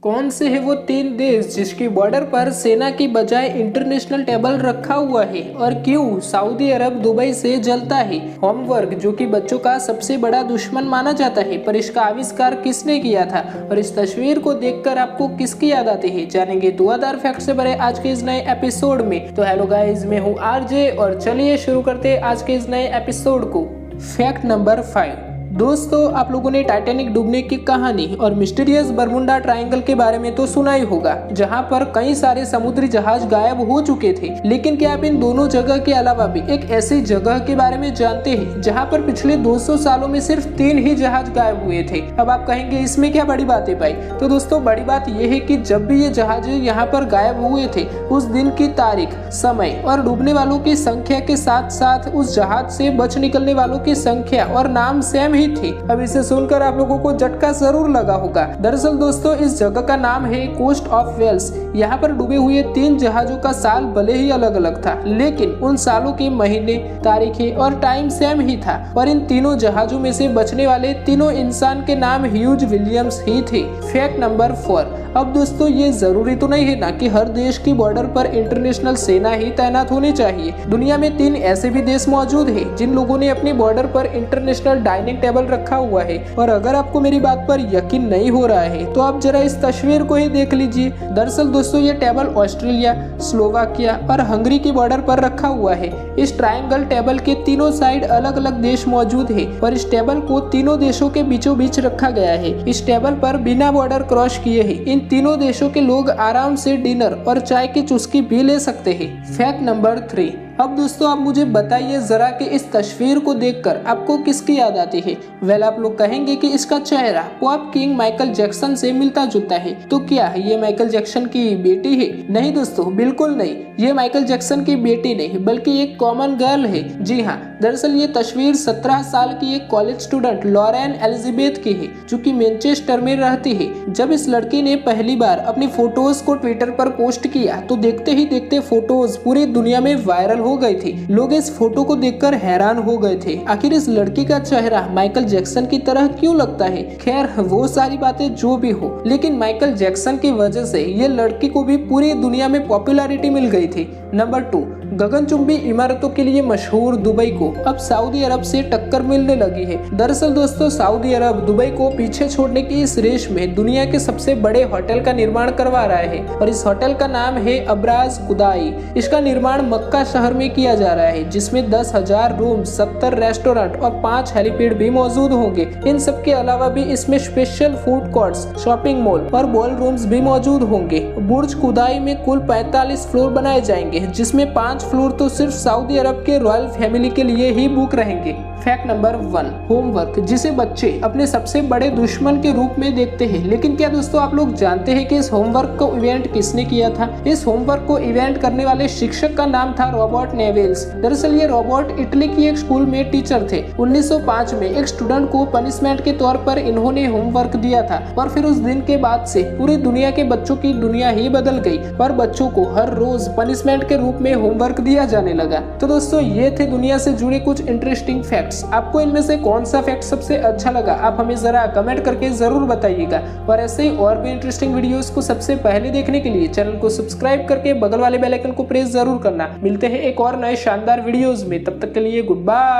कौन से है वो 3 देश जिसकी बॉर्डर पर सेना की बजाय इंटरनेशनल टेबल रखा हुआ है और क्यों सऊदी अरब दुबई से जलता है। होमवर्क जो कि बच्चों का सबसे बड़ा दुश्मन माना जाता है, पर इसका आविष्कार किसने किया था और इस तस्वीर को देखकर आपको किसकी याद आती है, जानेंगे धुआंधार फैक्ट से भरे आज के इस नए एपिसोड में। तो हेलो गाइस, मैं हूँ आरजे और चलिए शुरू करते हैं आज के इस नए एपिसोड को। Fact number 5। दोस्तों, आप लोगों ने टाइटैनिक डूबने की कहानी और मिस्टीरियस बरमुडा ट्रायंगल के बारे में तो सुना ही होगा, जहां पर कई सारे समुद्री जहाज गायब हो चुके थे। लेकिन क्या आप इन दोनों जगह के अलावा भी एक ऐसी जगह के बारे में जानते हैं जहां पर पिछले 200 सालों में सिर्फ 3 ही जहाज गायब हुए थे। अब आप कहेंगे इसमें क्या बड़ी बात है भाई। तो दोस्तों, बड़ी बात यह है कि जब भी ये जहाज यहाँ पर गायब हुए थे, उस दिन की तारीख, समय और डूबने वालों की संख्या के साथ साथ उस जहाज से बच निकलने वालों की संख्या और नाम सेम ही थी। अब इसे सुनकर आप लोगों को झटका जरूर लगा होगा। दरअसल दोस्तों, इस जगह का नाम है कोस्ट ऑफ वेल्स। यहाँ पर डूबे हुए 3 जहाजों का साल भले ही अलग अलग था, लेकिन उन सालों के महीने, तारीखें और टाइम सेम ही था। और इन तीनों जहाजों में से बचने वाले तीनों इंसान के नाम ह्यूज विलियम्स ही थे। Fact number 4। अब दोस्तों, ये जरूरी तो नहीं है ना कि हर देश की बॉर्डर पर इंटरनेशनल सेना ही तैनात होनी चाहिए। दुनिया में 3 ऐसे भी देश मौजूद हैं जिन लोगों ने अपनी बॉर्डर पर इंटरनेशनल डाइनिंग टेबल रखा हुआ है। और अगर आपको मेरी बात पर यकीन नहीं हो रहा है तो आप जरा इस तस्वीर को ही देख लीजिए। दरअसल दोस्तों, ये टेबल ऑस्ट्रेलिया, स्लोवाकिया और हंगरी की बॉर्डर पर रखा हुआ है। इस ट्रायंगल टेबल के तीनों साइड अलग अलग देश मौजूद है और इस टेबल को तीनों देशों के बीचों बीच रखा गया है। इस टेबल पर बिना बॉर्डर क्रॉस किए ही इन तीनों देशों के लोग आराम से डिनर और चाय की चुस्की भी ले सकते हैं। Fact number 3। अब दोस्तों, आप मुझे बताइए जरा कि इस तस्वीर को देखकर आपको किसकी याद आती है। वेल, आप लोग कहेंगे कि इसका चेहरा पॉप किंग माइकल जैक्सन से मिलता जुलता है। तो क्या ये माइकल जैक्सन की बेटी है? नहीं दोस्तों, बिल्कुल नहीं। ये माइकल जैक्सन की बेटी नहीं बल्कि एक कॉमन गर्ल है। जी हाँ, दरअसल ये तस्वीर 17 साल की एक कॉलेज स्टूडेंट लॉरेन एलिजाबेथ की है, जो कि मैनचेस्टर में रहती है। जब इस लड़की ने पहली बार अपनी फोटोज को ट्विटर पर पोस्ट किया तो देखते ही देखते फोटोज पूरी दुनिया में वायरल हो गई थी। लोग इस फोटो को देखकर हैरान हो गए थे। आखिर इस लड़की का चेहरा माइकल जैक्सन की तरह क्यों लगता है? खैर, वो सारी बातें जो भी हो, लेकिन माइकल जैक्सन की वजह से ये लड़की को भी पूरी दुनिया में पॉपुलैरिटी मिल गई थी। नंबर 2। गगनचुंबी इमारतों के लिए मशहूर दुबई को अब सऊदी अरब से टक्कर मिलने लगी है। दरअसल दोस्तों, सऊदी अरब दुबई को पीछे छोड़ने की इस रेस में दुनिया के सबसे बड़े होटल का निर्माण करवा रहा है और इस होटल का नाम है अब्राज कुदाई। इसका निर्माण मक्का शहर में किया जा रहा है, जिसमें 10,000 रूम, 70 रेस्टोरेंट और 5 हेलीपैड भी मौजूद होंगे। इन सब के अलावा भी इसमें special food courts, shopping mall और बॉल रूम्स भी मौजूद होंगे। बुर्ज कुदाई में कुल 45 फ्लोर बनाए जाएंगे, जिसमें 5 फ्लोर तो सिर्फ सऊदी अरब के रॉयल फैमिली के लिए ही बुक रहेंगे। Fact number 1। होमवर्क जिसे बच्चे अपने सबसे बड़े दुश्मन के रूप में देखते हैं। लेकिन क्या दोस्तों, आप लोग जानते हैं कि इस होमवर्क को इवेंट किसने किया था? इस होमवर्क को इवेंट करने वाले शिक्षक का नाम था रॉबर्ट नेवेल्स। दरअसल ये रॉबर्ट इटली की एक स्कूल में टीचर थे। 1905 में एक स्टूडेंट को पनिशमेंट के तौर पर इन्होंने होमवर्क दिया था और फिर उस दिन के बाद से पूरी दुनिया के बच्चों की दुनिया ही बदल गई और बच्चों को हर रोज पनिशमेंट के रूप में होमवर्क दिया जाने लगा। तो दोस्तों, ये थे दुनिया से जुड़े कुछ इंटरेस्टिंग फैक्ट्स। आपको इनमें से कौन सा फैक्ट सबसे अच्छा लगा, आप हमें जरा कमेंट करके जरूर बताइएगा। और ऐसे ही और भी इंटरेस्टिंग वीडियोस को सबसे पहले देखने के लिए चैनल को सब्सक्राइब करके बगल वाले बेल आइकन को प्रेस जरूर करना। मिलते हैं एक और नए शानदार वीडियोस में, तब तक के लिए गुड बाय।